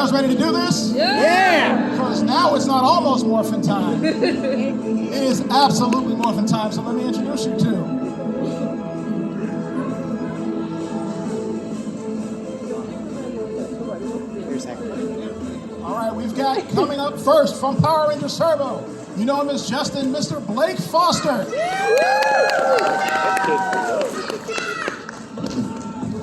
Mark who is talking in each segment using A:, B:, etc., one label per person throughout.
A: guys ready to do this?
B: Yeah!
A: Because now it's not almost morphin' time. It is absolutely morphin' time, so let me introduce you to. All right, we've got coming up first from Power Rangers Turbo. You know him as Justin, Mr. Blake Foster.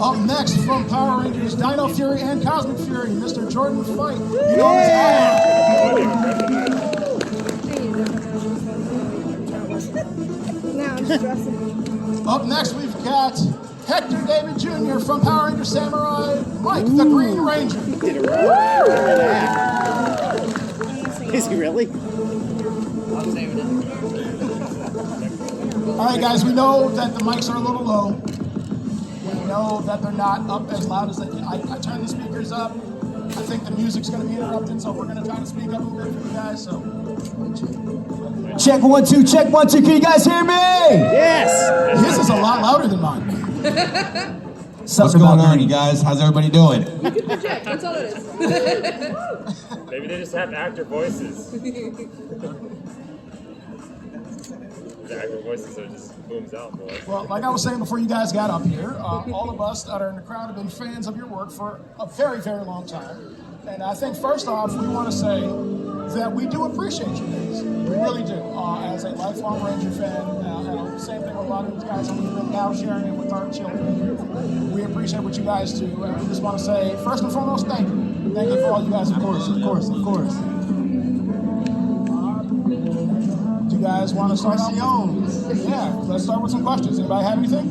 A: Up next from Power Rangers Dino Fury and Cosmic Fury, Mr. Jordan Fight. You know him as
C: Now I'm stressing.
A: Up next, we've got Hector David Jr. from Power Rangers Samurai, Mike the Green Ranger.
B: Did it right. Is he really?
A: All right, guys, we know that the mics are a little low. We know that they're not up as loud as they. I turned the speakers up. I think the music's going to be interrupted, so we're going to try to speak up a bit for you guys. So,
D: check 1 2, check 1 2. Can you guys hear me?
B: Yes.
A: His is a lot louder than mine.
D: What's going on, you guys? How's everybody doing?
C: You can project, that's all it is.
E: Maybe they just have actor voices. The actor voices are just booms out, boy.
A: Well, like I was saying before you guys got up here, all of us that are in the crowd have been fans of your work for a very, very long time. And I think first off, we want to say that we do appreciate you guys. We really do. As a lifelong Ranger fan, and same thing with a lot of these guys, and we've been now sharing it with our children. We appreciate what you guys do, and we just want to say, first and foremost, thank you. Thank you for all you guys. Of course. Do you guys want to start off? Yeah, let's start with some questions. Anybody have anything?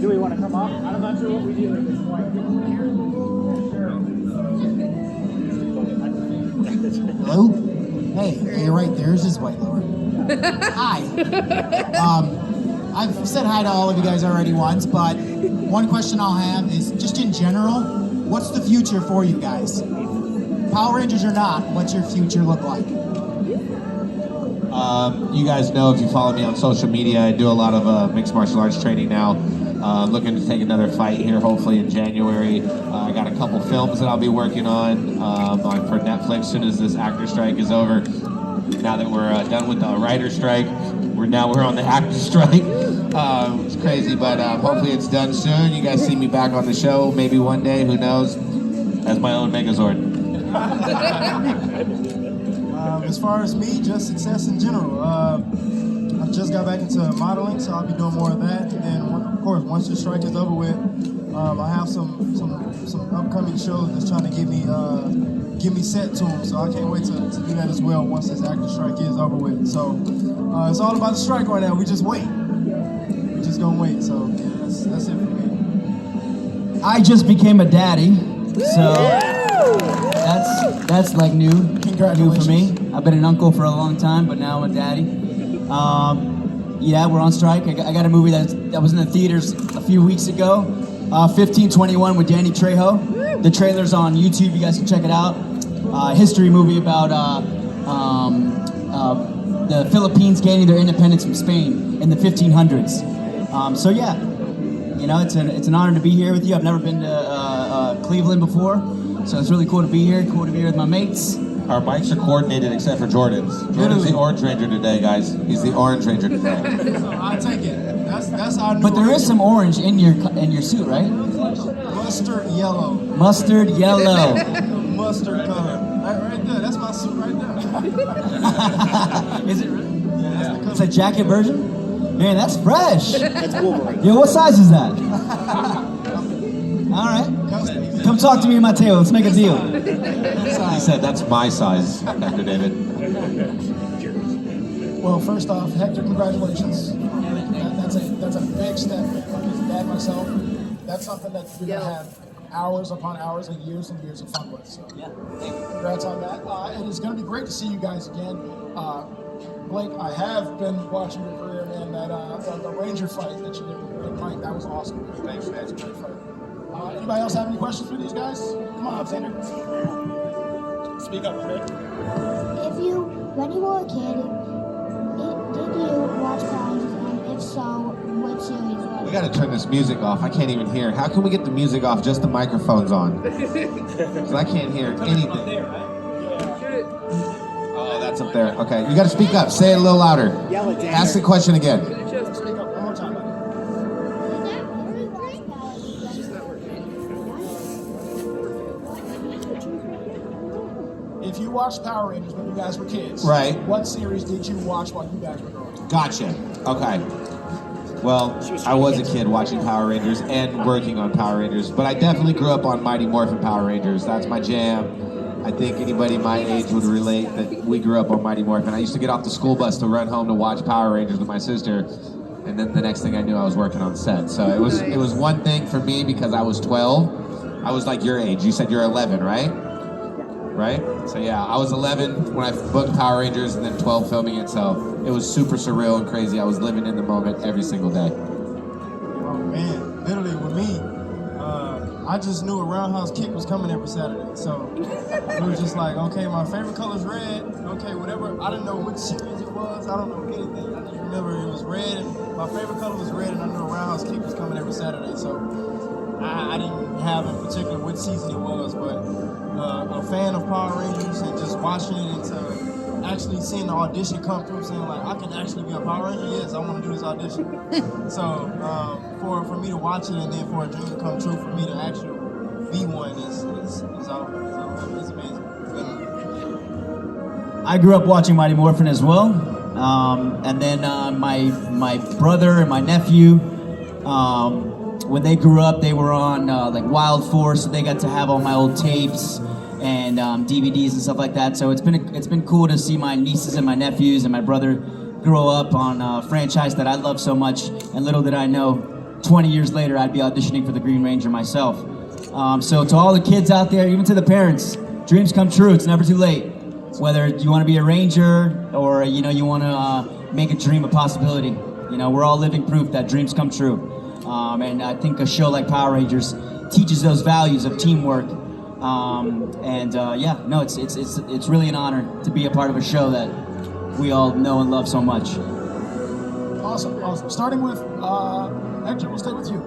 F: Do we want to come up? I'm not sure what we do at this point.
D: Hello? Hey, you're right, there's his white lower. Hi. I've said hi to all of you guys already once, but one question I'll have is, just in general, what's the future for you guys? Power Rangers or not, what's your future look like?
G: You guys know, if you follow me on social media, I do a lot of mixed martial arts training now. Looking to take another fight here, hopefully in January. I got a couple films that I'll be working on for Netflix as soon as this actor strike is over. Now that we're done with the writer strike, we're on the actor strike. It's crazy, but hopefully it's done soon. You guys see me back on the show, maybe one day, who knows, as my own Megazord.
H: As far as me, just success in general. I just got back into modeling, so I'll be doing more of that. And then, of course, once the strike is over with, I have some upcoming shows that's trying to give me set to them. So I can't wait to do that as well once this actor strike is over with. So it's all about the strike right now. We just wait. We just gonna wait. So yeah, that's it for me.
D: I just became a daddy, so that's like new for me. I've been an uncle for a long time, but now I'm a daddy. Yeah, we're on strike. I got a movie that was in the theaters a few weeks ago, 1521 with Danny Trejo. The trailer's on YouTube. You guys can check it out. History movie about the Philippines gaining their independence from Spain in the 1500s. So yeah, you know, it's an honor to be here with you. I've never been to Cleveland before, so it's really cool to be here. Cool to be here with my mates.
G: Our mics are coordinated except for Jordan's. Jordan's the Orange Ranger today, guys. He's the Orange Ranger today.
H: I'll take it. That's our new.
D: But there is some orange in your suit, right?
H: Mustard yellow.
D: Mustard yellow.
H: Mustard color. Right there. That's my suit right there.
D: Is it really?
H: Yeah.
D: It's a jacket version? Man, that's fresh.
B: That's Wolverine.
D: Yo, what size is that? All right. Come talk to me at my table. Let's make a deal.
G: He said that's my size, Dr. David.
A: Well, first off, Hector, congratulations. That's a big step. As a dad myself, that's something that you're gonna have hours upon hours and years of fun with. So, congrats on that. And it's gonna be great to see you guys again. Blake, I have been watching your career, man. That the Ranger fight that you did with Mike, that was awesome. Thanks, man. It's a great fight. Anybody else have any questions for these guys? Come on, Xander. Speak up, okay?
I: When you were a kid, did you watch Power Rangers, and if so, which
G: We gotta turn this music off. I can't even hear. How can we get the music off? Just the microphones on. Because I can't hear anything. Oh, that's up there. Okay, you gotta speak up. Say it a little louder.
B: Yell it down.
G: Ask the question again.
A: Speak up one more time. If you watched Power Rangers when you guys were kids,
G: Right.
A: What series did you watch while you guys were growing up?
G: Gotcha. Okay. Well, I was a kid watching Power Rangers and working on Power Rangers, but I definitely grew up on Mighty Morphin Power Rangers. That's my jam. I think anybody my age would relate that we grew up on Mighty Morphin. I used to get off the school bus to run home to watch Power Rangers with my sister, and then the next thing I knew, I was working on set. So it was one thing for me because I was 12. I was like your age. You said you're 11, right? Right? So yeah, I was 11 when I booked Power Rangers and then 12 filming it, so it was super surreal and crazy. I was living in the moment every single day.
H: Oh man, literally with me, I just knew a roundhouse kick was coming every Saturday. So it was just like, okay, my favorite color is red. Okay, whatever. I didn't know which series it was. I don't know anything. I just remember it was red, and my favorite color was red, and I knew a roundhouse kick was coming every Saturday. So I didn't have in particular which season it was, but a fan of Power Rangers and just watching it and to actually seeing the audition come through, saying like, I can actually be a Power Ranger. Yes, I want to do this audition. So for me to watch it and then for a dream to come true, for me to actually be one is it's amazing.
D: I grew up watching Mighty Morphin as well, and then my brother and my nephew, when they grew up, they were on like Wild Force, so they got to have all my old tapes and DVDs and stuff like that. So it's been cool to see my nieces and my nephews and my brother grow up on a franchise that I love so much. And little did I know, 20 years later, I'd be auditioning for the Green Ranger myself. So to all the kids out there, even to the parents, dreams come true. It's never too late. Whether you want to be a ranger or you want to make a dream a possibility. We're all living proof that dreams come true. And I think a show like Power Rangers teaches those values of teamwork. It's really an honor to be a part of a show that we all know and love so much.
A: Awesome. Starting with Hector, we'll stay with you.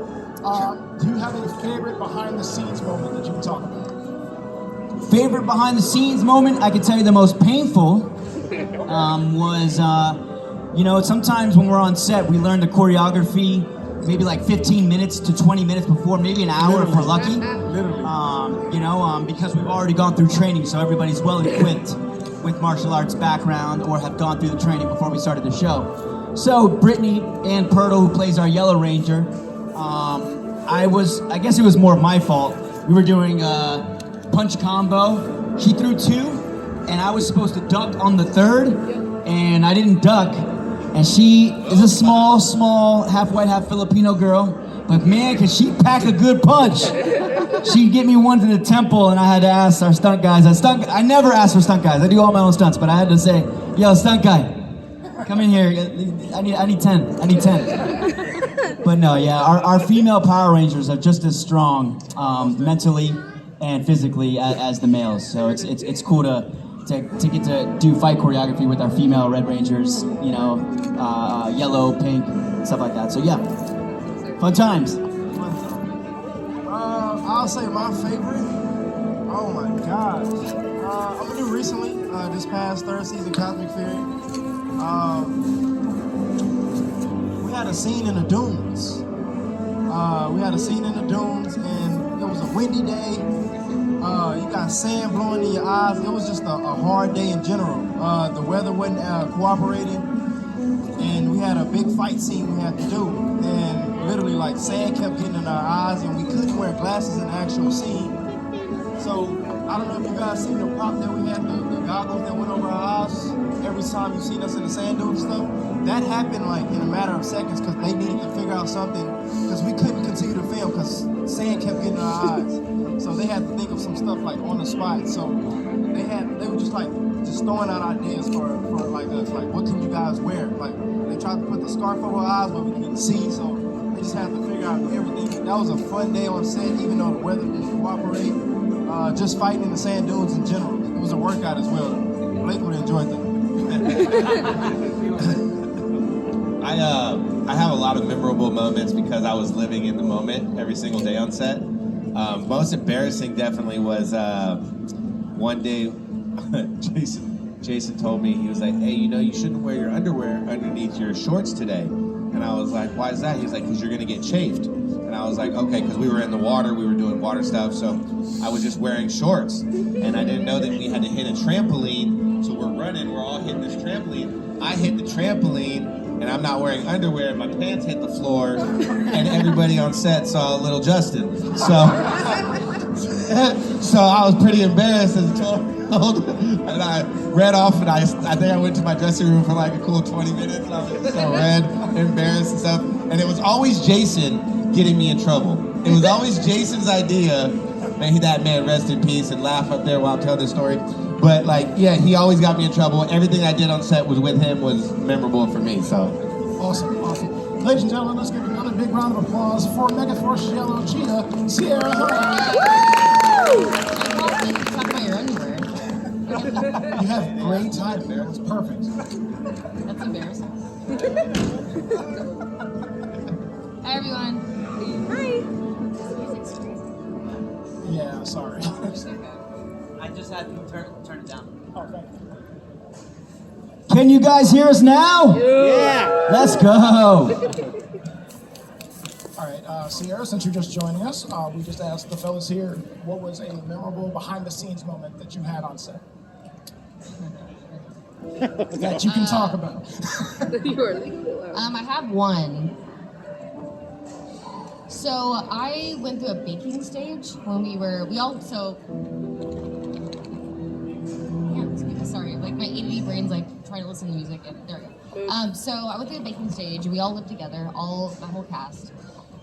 A: Do you have a favorite behind-the-scenes moment that you can talk about?
D: Favorite behind-the-scenes moment? I can tell you the most painful was, sometimes when we're on set, we learn the choreography maybe like 15 minutes to 20 minutes before, maybe an hour if we're lucky. Because we've already gone through training, so everybody's well equipped with martial arts background or have gone through the training before we started the show. So Brittany Ann Pirtle, who plays our Yellow Ranger, I guess it was more of my fault. We were doing a punch combo. She threw two, and I was supposed to duck on the third, and I didn't duck. And she is a small, half white, half Filipino girl. But man, can she pack a good punch. She'd get me one to the temple, and I had to ask our stunt guys. I never ask for stunt guys. I do all my own stunts, but I had to say, yo, stunt guy, come in here. I need 10. But no, yeah, our female Power Rangers are just as strong mentally and physically as the males. So it's cool to get to do fight choreography with our female Red Rangers, yellow, pink, stuff like that. So yeah, fun times.
H: I'll say my favorite. Oh my gosh. I'm gonna do recently, this past third season Cosmic Fury. We had a scene in the dunes. And it was a windy day. You got sand blowing in your eyes. It was just a hard day in general. The weather wasn't cooperating, and we had a big fight scene we had to do. And literally, like, sand kept getting in our eyes, and we couldn't wear glasses in the actual scene. So I don't know if you guys seen the prop that we had, the goggles that went over our eyes every time you seen us in the sand dune stuff. That happened like in a matter of seconds because they needed to figure out something because we couldn't continue to film because sand kept getting in our eyes. So they had to think of some stuff like on the spot. So they were just throwing out ideas for like us, like what can you guys wear? Like they tried to put the scarf over our eyes but we couldn't see, so they just had to figure out everything. That was a fun day on set, even though the weather didn't cooperate. Just fighting in the sand dunes in general. It was a workout as well. Blake would enjoy that.
G: I have a lot of memorable moments because I was living in the moment every single day on set. Most embarrassing definitely was one day Jason told me, he was like, hey, you shouldn't wear your underwear underneath your shorts today. And I was like, why is that? He was like, because you're going to get chafed. And I was like, okay, because we were in the water, we were doing water stuff, so I was just wearing shorts. And I didn't know that we had to hit a trampoline, so we're running, we're all hitting this trampoline. I hit the trampoline, and I'm not wearing underwear, and my pants hit the floor, and everybody on set saw little Justin. So I was pretty embarrassed and and I ran off, and I think I went to my dressing room for like a cool 20 minutes, and I was so red, embarrassed and stuff. And it was always Jason getting me in trouble. It was always Jason's idea. May that man rest in peace and laugh up there while I'm telling this story. But he always got me in trouble. Everything I did on set was with him was memorable for me. So
A: Awesome. Ladies and gentlemen, let's give another big round of applause for Megaforce Yellow Cheetah, Sierra
I: Talk about your underwear.
A: You have great timing there. It's perfect.
I: That's embarrassing. Hi, everyone.
A: Yeah, sorry.
D: I just had to turn it down.
A: Okay.
D: Can you guys hear us now?
B: Yeah.
D: Let's go.
A: All right, Sierra, since you're just joining us, we just asked the fellas here, what was a memorable behind-the-scenes moment that you had on set? That you can talk about.
C: You are legally allowed.
I: I have one. So I went through a baking stage when sorry, like my ADD brain's like trying to listen to music. And there we go. So I went through a baking stage. We all lived together, the whole cast,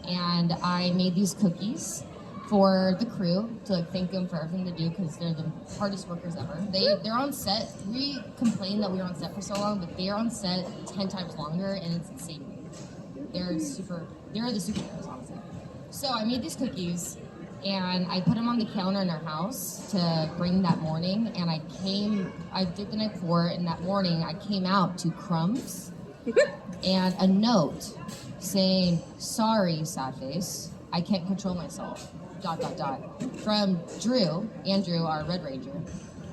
I: and I made these cookies for the crew to thank them for everything they do because they're the hardest workers ever. They're on set. We complained that we were on set for so long, but they are on set 10 times longer, and it's insane. They're the superheroes, honestly. So I made these cookies, and I put them on the counter in our house to bring that morning, and I did the night before, and that morning I came out to crumbs and a note saying, sorry, sad face, I can't control myself, ... from Andrew, our Red Ranger.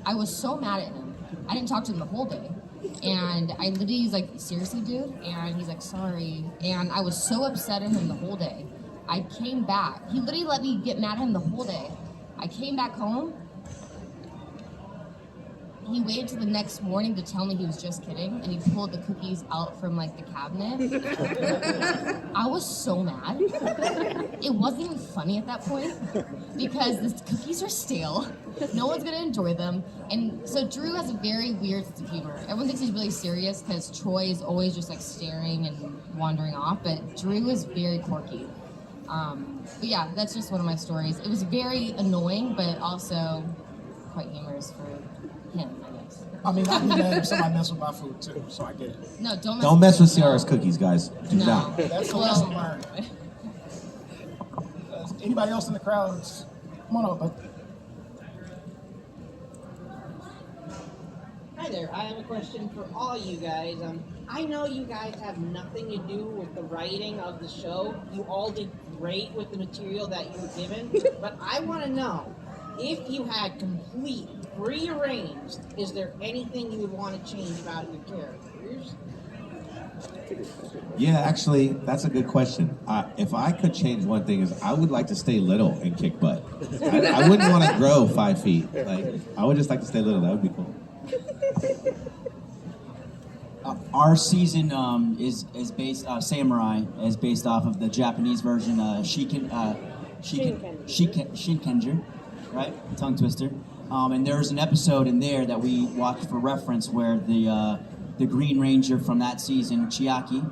I: I was so mad at him. I didn't talk to him the whole day. And I literally was like, seriously, dude? And he's like, sorry. And I was so upset at him the whole day. I came back. He literally let me get mad at him the whole day. I came back home. He waited till the next morning to tell me he was just kidding, and he pulled the cookies out from like the cabinet. I was so mad. It wasn't even funny at that point because the cookies are stale. No one's gonna enjoy them. And so Drew has a very weird sense of humor. Everyone thinks he's really serious because Troy is always just like staring and wandering off, but Drew is very quirky. But yeah, that's just one of my stories. It was very annoying, but also quite humorous for him, I guess.
A: I mean, I'd be mad if somebody messed with my food too, so I get it.
I: No,
G: don't mess with Sierra's cookies, guys. Do
I: No.
G: not.
A: That's the lesson learned. Anybody else in the crowd? Come on up, bud.
J: Hi there, I have a question for all you guys. I know you guys have nothing to do with the writing of the show. You all did great with the material that you were given, but I want to know, if you had complete rearranged, is there anything you would want to change about your characters?
G: Yeah, actually, that's a good question. If I could change one thing, is I would like to stay little and kick butt. I wouldn't want to grow 5 feet. I would just like to stay little. That would be cool.
D: Our season is based Samurai is based off of the Japanese version Shinkenger, right? Tongue twister. And there's an episode in there that we watched for reference where the Green Ranger from that season, Chiaki,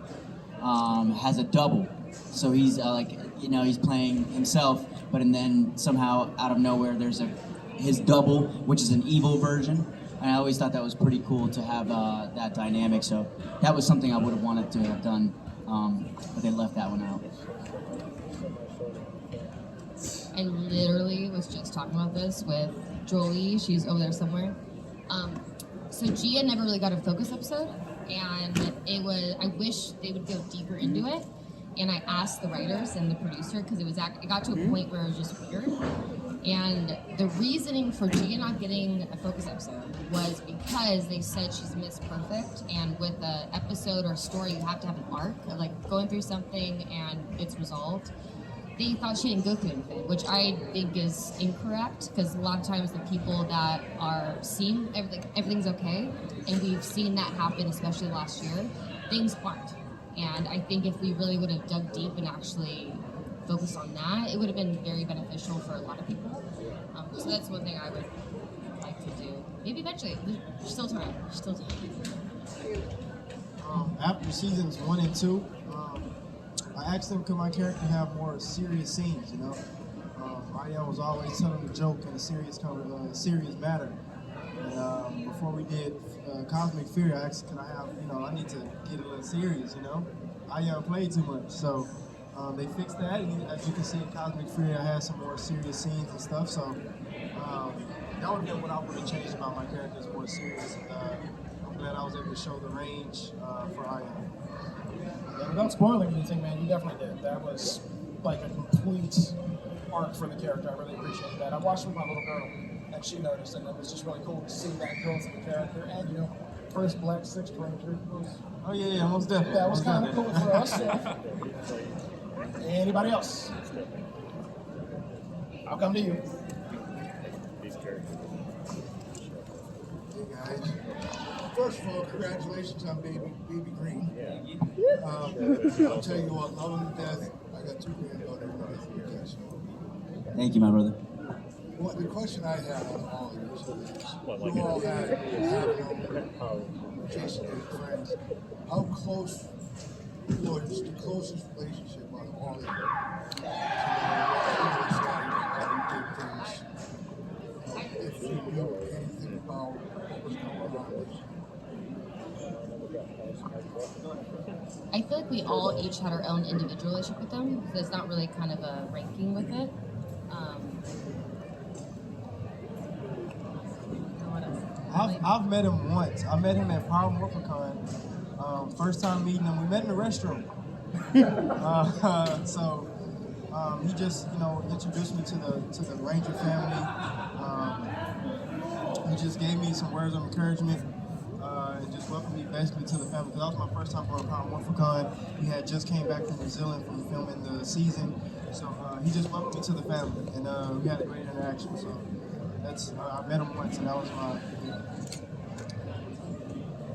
D: has a double. So he's he's playing himself, but then somehow out of nowhere there's his double, which is an evil version. And I always thought that was pretty cool to have that dynamic. So that was something I would have wanted to have done, but they left that one out.
I: I literally was just talking about this with Jolie. She's over there somewhere. So Gia never really got a Focus episode. and I wish they would go deeper into it. And I asked the writers and the producer because it got to a point where it was just weird. And the reasoning for Gia not getting a focus episode was because they said she's Miss Perfect, and with an episode or a story, you have to have an arc of like going through something and it's resolved. They thought she didn't go through anything, which I think is incorrect, because a lot of times the people that are seeing everything's okay, and we've seen that happen, especially last year, things aren't. And I think if we really would have dug deep and actually focused on that, it would have been very beneficial for a lot of people. So that's one thing I would like to do. Maybe eventually. There's still time.
H: After seasons 1 and 2, I asked them, could my character have more serious scenes, you know? Ariel was always telling a joke in a serious matter. And before we did Cosmic Fury, I asked, can I have, I need to get a little serious, you know? Ariel played too much, so they fixed that. And as you can see in Cosmic Fury, I had some more serious scenes and stuff, so that would have been what I would have changed about my character, is more serious. And, I'm glad I was able to show the range for Ariel.
A: Yeah, without spoiling anything, man, you definitely did. That was like a complete arc for the character. I really appreciate that. I watched it with my little girl, and she noticed, and it was just really cool to see that growth in the character. And, first Black Sixth Ranger was...
H: Oh, yeah, most definitely.
A: That was kind of cool for us. Anybody else? I'll come to you.
K: Hey, guys. First of all, congratulations on Baby Green. I'll tell you what, love him to death. I got 2 granddaughters now. So.
D: Thank you, my brother.
K: Well, the question I have on all of this is, you all have known Jason and friends. How close was the closest relationship on all of you? If you knew anything about what was going on with
I: I feel like we all each had our own individual relationship with them. There's not really kind of a ranking with it.
H: I've met him once. I met him at Power Morphicon. First time meeting him, we met in the restroom. So he just, introduced me to the Ranger family. He just gave me some words of encouragement. And just welcomed me basically to the family, because that was my first time going to Power Morphicon. We had just came back from New Zealand from filming the season, so he just welcomed me to the family, and we had a great interaction. So that's I met him once, and that was my.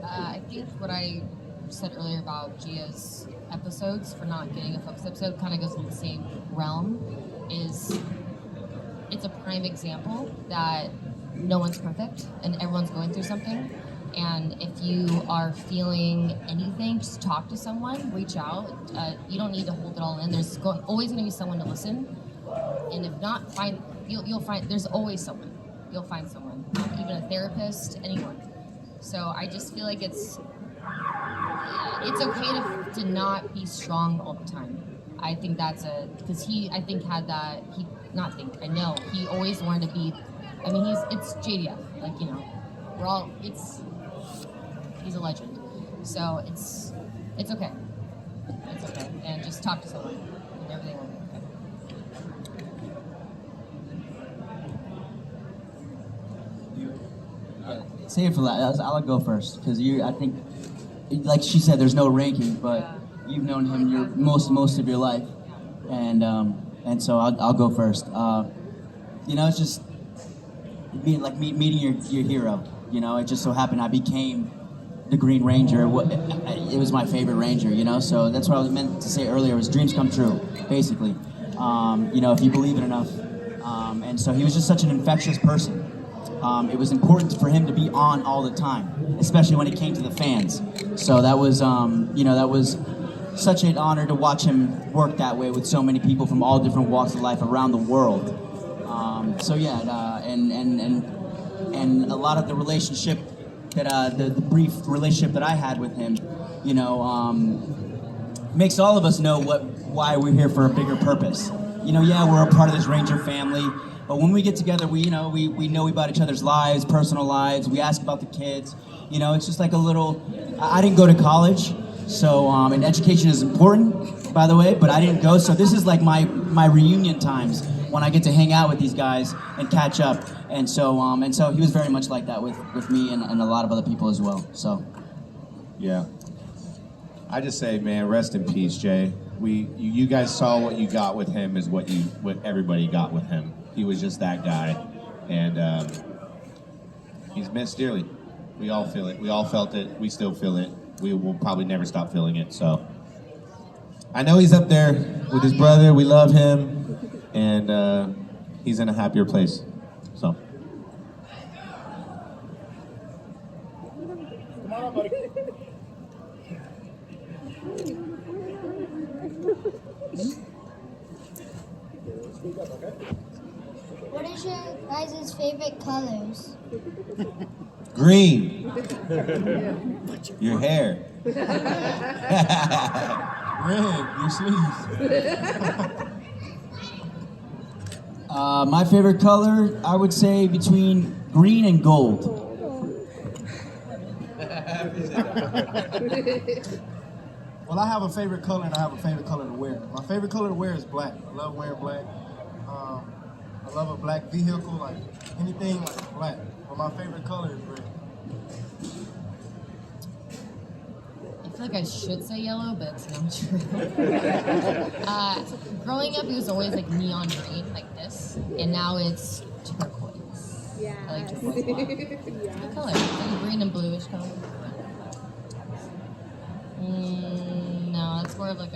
I: I think what I said earlier about Gia's episodes for not getting a focus episode kind of goes in the same realm. It's a prime example that no one's perfect and everyone's going through something. And if you are feeling anything, just talk to someone, reach out. You don't need to hold it all in. There's always going to be someone to listen. And if not, you'll find, there's always someone. You'll find someone, even a therapist, anyone. So I just feel like it's okay to not be strong all the time. I think because I think had that, I know, he always wanted to be, it's JDF, he's a legend. So it's okay. It's okay. And just talk to someone and everything will be okay.
D: Save it for last. I'll go first, because I think, like she said, there's no ranking, but you've known him your most of your life, and so I'll go first. It's just meeting your hero. It just so happened I became the Green Ranger. It was my favorite Ranger. So that's what I was meant to say earlier. Was dreams come true, basically. If you believe it enough. And so he was just such an infectious person. It was important for him to be on all the time, especially when it came to the fans. So that was, that was such an honor to watch him work that way with so many people from all different walks of life around the world. And a lot of the relationship that the brief relationship that I had with him, makes all of us know why we're here for a bigger purpose. We're a part of this Ranger family, But when we get together, we know about each other's lives, personal lives. We ask about the kids. It's just like a little. I didn't go to college, so and education is important, by the way. But I didn't go, so this is like my reunion times when I get to hang out with these guys and catch up. And so he was very much like that with me and a lot of other people as well. So.
G: Yeah. I just say, man, rest in peace, Jay. You guys saw what you got with him is what everybody got with him. He was just that guy, and he's missed dearly. We all feel it. We all felt it. We still feel it. We will probably never stop feeling it. So I know he's up there with his brother. We love him, and he's in a happier place. So.
A: Come on up, buddy. Speak up, okay?
L: What is your guys' favorite colors?
G: Green. Your hair.
H: Red, your sleeves.
D: My favorite color, I would say between green and gold.
H: Well, I have a favorite color and I have a favorite color to wear. My favorite color to wear is black. I love wearing black. I love a black vehicle, like anything like black. But my favorite color is red.
I: I feel like I should say yellow, but it's not true. Growing up, it was always like neon green, like this, and now it's turquoise. Yeah. I like turquoise a lot. What color? Like green and bluish color. No, it's more of like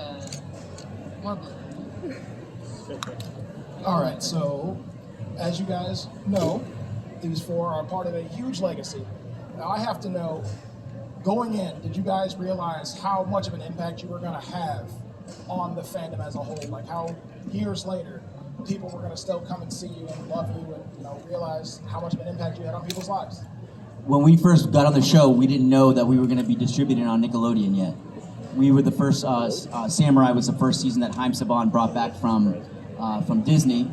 I: more blue.
A: All right, so as you guys know, these four are part of a huge legacy. Now I have to know, going in, did you guys realize how much of an impact you were going to have on the fandom as a whole? Like how years later, people were going to still come and see you and love you and realize how much of an impact you had on people's lives?
D: When we first got on the show, we didn't know that we were going to be distributed on Nickelodeon yet. We were the first. Samurai was the first season that Haim Saban brought back from Disney,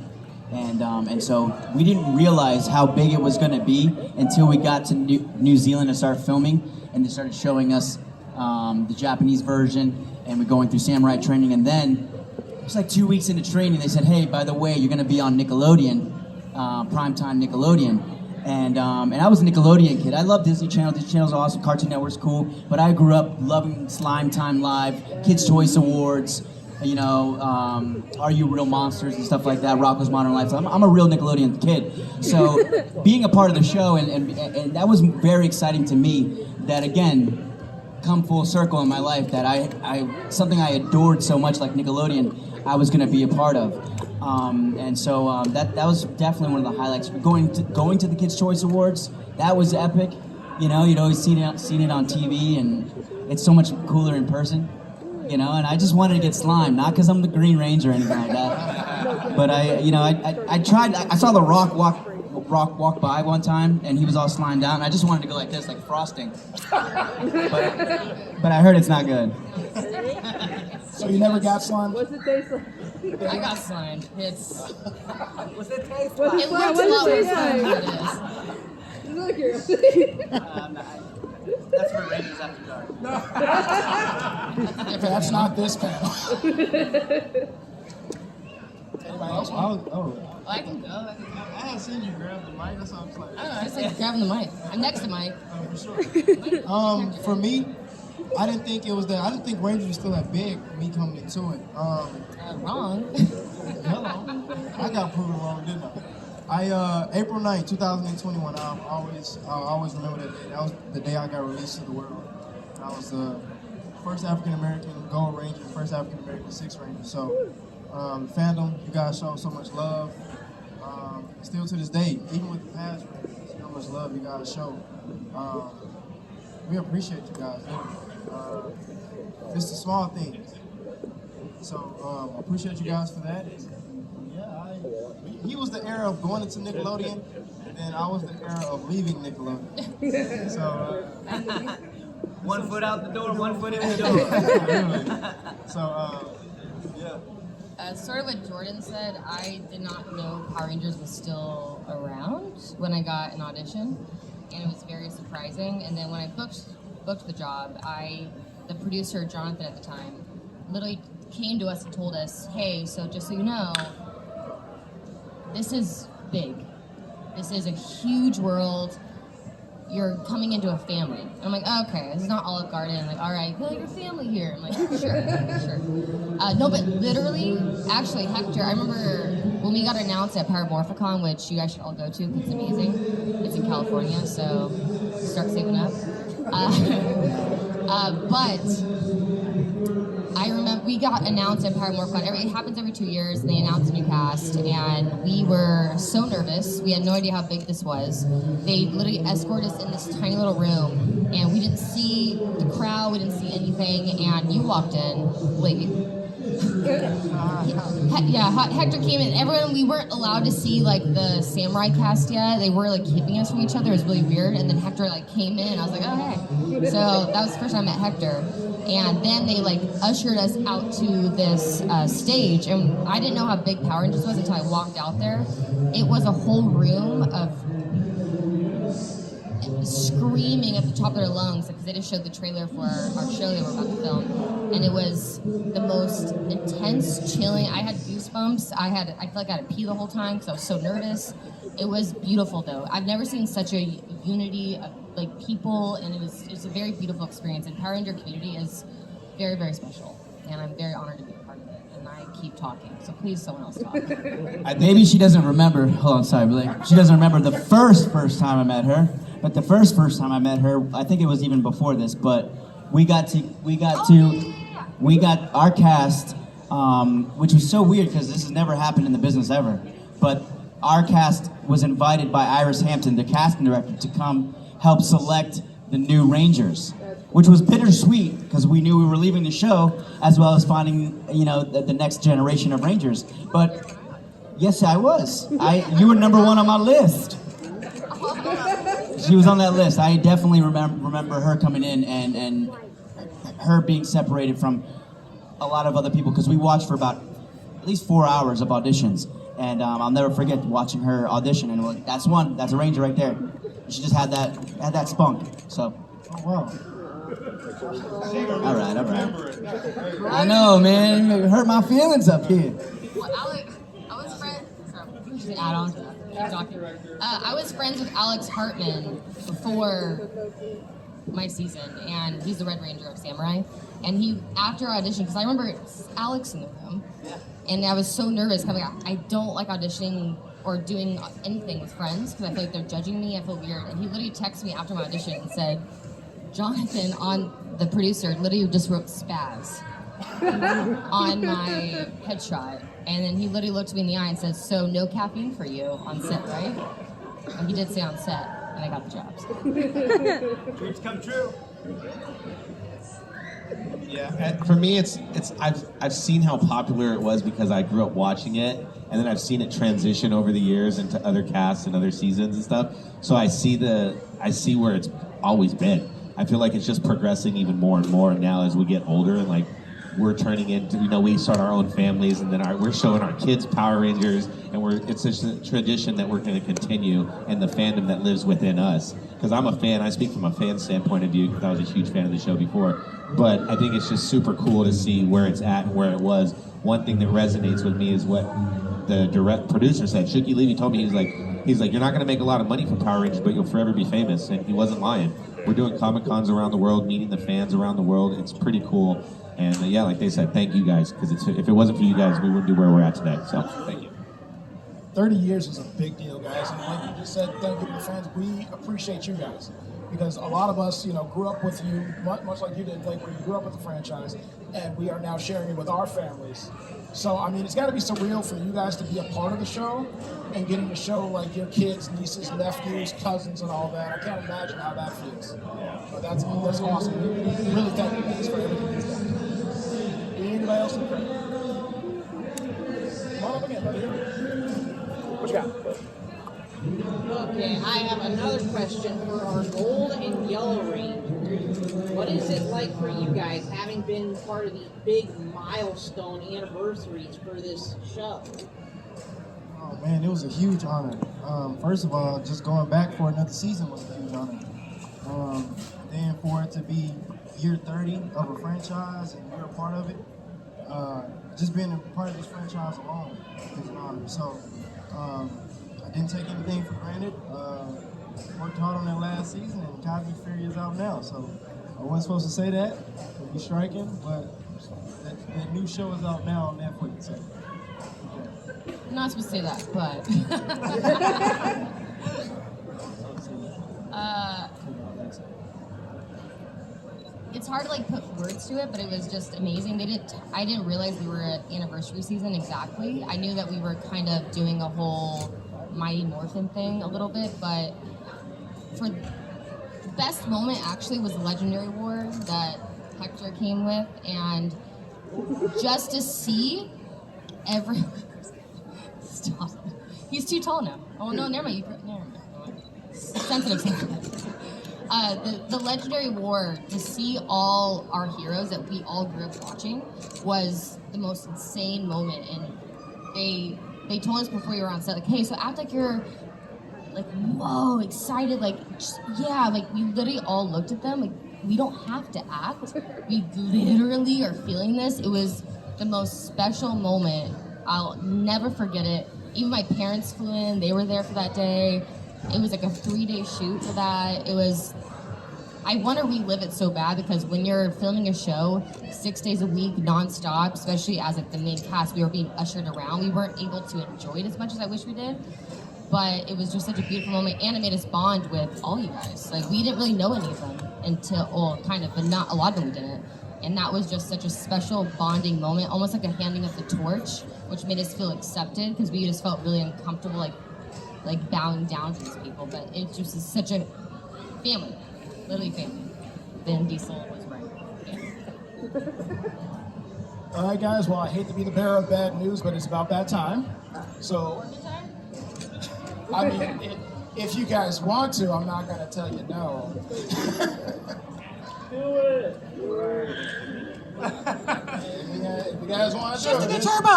D: and so we didn't realize how big it was going to be until we got to New Zealand to start filming, and they started showing us the Japanese version, and we're going through Samurai training, and then it was like 2 weeks into training, they said, "Hey, by the way, you're going to be on Nickelodeon, primetime Nickelodeon." And I was a Nickelodeon kid. I love Disney Channel. Disney Channel's awesome. Cartoon Network's cool. But I grew up loving Slime Time Live, Kids' Choice Awards, Are You Real Monsters and stuff like that, Rocko's Modern Life. So I'm a real Nickelodeon kid. So being a part of the show, and that was very exciting to me, that again, come full circle in my life, that I something I adored so much like Nickelodeon, I was going to be a part of. And so that was definitely one of the highlights. Going to the Kids' Choice Awards, that was epic. You'd always seen it on TV, and it's so much cooler in person. And I just wanted to get slimed, not because I'm the Green Ranger or anything like that. But I tried. I saw The Rock walk by one time, and he was all slimed out, and I just wanted to go like this, like frosting. But I heard it's not good.
A: So you never got slimed?
C: What's it taste like?
I: I got slimed. What's it taste
C: like?
I: It looks a lot worse than it is.
C: Look here.
D: That's for Rangers After Dark.
A: That's not this panel. Anybody else?
I: I can go.
H: I had seen you grab the mic, that's what I was like.
I: I don't know, I just like grabbing the mic. I'm next to Mike.
H: For sure. For me, I didn't think it was that. I didn't think Rangers was still that big for me coming into it.
I: Wrong.
H: Hello. I got proven wrong, didn't I? April 9th, 2021, I'll always remember that day. That was the day I got released to the world. I was the first African-American Gold Ranger, first African-American Sixth Ranger. So, fandom, you guys show so much love. Still to this day, even with the past Rangers, how much love you guys show. We appreciate you guys. It's the small things. So, I appreciate you guys for that. He was the era of going into Nickelodeon, and then I was the era of leaving Nickelodeon. So,
D: one foot out the door, one foot in the door.
H: So, yeah.
I: Sort of what Jordan said, I did not know Power Rangers was still around when I got an audition, and it was very surprising. And then when I booked the job, the producer, Jonathan at the time, literally came to us and told us, hey, so just so you know, this is big. This is a huge world. You're coming into a family. And I'm like, oh, okay, this is not Olive Garden. I'm like, all right, well, your family here. I'm like, sure. No, but literally, actually, Hector, I remember when we got announced at Paramorphicon, which you guys should all go to because it's amazing. It's in California, so start saving up. But I remember we got announced at Paramorphicon. It happens every 2 years, and they announce a new cast, and we were so nervous. We had no idea how big this was. They literally escorted us in this tiny little room, and we didn't see the crowd, we didn't see anything, and you walked in late. Hector came in. Everyone, we weren't allowed to see like the samurai cast yet. They were like keeping us from each other. It was really weird. And then Hector like came in, and I was like, oh hey. So that was the first time I met Hector. And then they like ushered us out to this stage, and I didn't know how big Power Rangers was until I walked out there. It was a whole room of screaming at the top of their lungs because they just showed the trailer for our show they were about to film, and it was the most intense, chilling. I had goosebumps. I feel like I had to pee the whole time because I was so nervous. It was beautiful though. I've never seen such a unity of like people, and it's a very beautiful experience. And Power Ranger community is very, very special, and I'm very honored to be a part of it. And I keep talking, so please someone else talk.
D: Maybe she doesn't remember. Hold on, sorry, Blake. She doesn't remember the first time I met her. But the first time I met her, I think it was even before this. But we got our cast, which was so weird because this has never happened in the business ever. But our cast was invited by Iris Hampton, the casting director, to come help select the new Rangers, which was bittersweet because we knew we were leaving the show as well as finding, the next generation of Rangers. But yes, I was. You were number one on my list. She was on that list. I definitely remember her coming in and her being separated from a lot of other people because we watched for about at least 4 hours of auditions. And I'll never forget watching her audition, and like, that's a Ranger right there. She just had that spunk. So,
A: Oh, wow.
D: all right. I know, man. You hurt my feelings up here.
I: Well, I was friends. Sorry, add on to that. Keep talking. I was friends with Alex Hartman before my season, and he's the Red Ranger of Samurai. And he, after audition, because I remember Alex in the room, and I was so nervous coming out. I don't like auditioning or doing anything with friends because I feel like they're judging me. I feel weird. And he literally texted me after my audition and said, Jonathan, the producer, literally just wrote spaz on my headshot. And then he literally looked me in the eye and said, so no caffeine for you on set, right? And he did say on set, and I got the job. So.
F: Dreams come true.
G: Yeah, for me, I've seen how popular it was because I grew up watching it, and then I've seen it transition over the years into other casts and other seasons and stuff. So I see where it's always been. I feel like it's just progressing even more and more now as we get older, and like we're turning into, we start our own families, and then we're showing our kids Power Rangers, and it's just a tradition that we're going to continue, and the fandom that lives within us. Because I'm a fan, I speak from a fan standpoint of view, because I was a huge fan of the show before. But I think it's just super cool to see where it's at and where it was. One thing that resonates with me is what the direct producer said. Shuki Levy told me, he's like, you're not going to make a lot of money from Power Rangers, but you'll forever be famous. And he wasn't lying. We're doing Comic-Cons around the world, meeting the fans around the world. It's pretty cool. And yeah, like they said, thank you guys, because if it wasn't for you guys, we wouldn't be where we're at today. So thank you.
A: 30 years is a big deal, guys. And like you just said, thank you to the fans. We appreciate you guys. Because a lot of us, grew up with you, much like you did, Blake, where you grew up with the franchise, and we are now sharing it with our families. So, I mean, it's got to be surreal for you guys to be a part of the show and getting to show, like, your kids, nieces, nephews, cousins, and all that. I can't imagine how that feels. But that's awesome. We really thank you guys for everything you've done. Anybody else in the crowd? Come on up again, buddy.
F: What you got?
J: Okay, I have another question for our gold and yellow ranger. What is it like for you guys having been part of these big milestone anniversaries for this show?
H: Oh man, it was a huge honor. First of all, just going back for another season was a huge honor. Then for it to be year 30 of a franchise and you're a part of it, just being a part of this franchise alone is an honor. So I didn't take anything for granted. Worked hard on that last season, and Cosby Fury is out now. So I wasn't supposed to say that, to be striking, but that new show is out now on Netflix. So.
I: I'm not supposed to say that, but it's hard to like put words to it, but it was just amazing. I didn't realize we were at anniversary season exactly. I knew that we were kind of doing a whole Mighty Morphin thing a little bit, but for the best moment actually was the Legendary War that Hector came with, and just to see every. Stop. He's too tall now. Oh no, never mind. Never mind. Sensitive. The Legendary War, to see all our heroes that we all grew up watching, was the most insane moment. And they told us before you were on set, like, hey, so act like you're like, whoa, excited, like, just, yeah, like we literally all looked at them, like, we don't have to act. We literally are feeling this. It was the most special moment. I'll never forget it. Even my parents flew in, they were there for that day. It was like a 3-day shoot for that. I want to relive it so bad, because when you're filming a show 6 days a week, nonstop, especially as like the main cast, we were being ushered around. We weren't able to enjoy it as much as I wish we did. But it was just such a beautiful moment, and it made us bond with all you guys. Like, we didn't really know any of them until, well, kind of, but not a lot of them we didn't. And that was just such a special bonding moment, almost like a handing of the torch, which made us feel accepted, because we just felt really uncomfortable, like bowing down to these people. But it just is such a family, literally family. Vin Diesel was right. Yeah.
A: All right, guys. Well, I hate to be the bearer of bad news, but it's about that time. So, I mean, if you guys want to, I'm not gonna tell you no.
F: Do it.
A: If you guys want to do
K: Shift
A: it.
K: the turbo!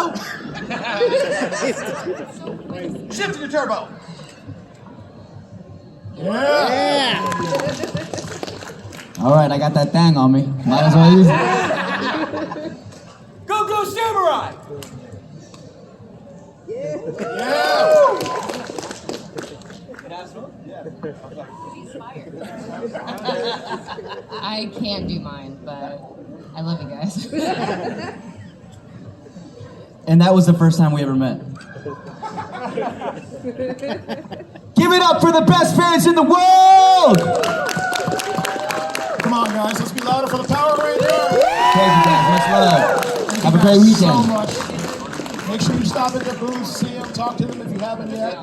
K: Shift the turbo!
A: Yeah.
D: All right, I got that thing on me. Might as well use it.
K: Go Samurai!
A: Yeah.
I: I can't do mine, but I love you guys.
D: And that was the first time we ever met. Give it up for the best fans in the world!
A: Come on, guys. Let's be louder for the Power Rangers.
D: Thank you guys, much love.
A: Thank
D: Have a
A: you
D: great
A: guys
D: weekend.
A: so much. Make sure you stop at the booth, see them, talk to them if you haven't yet.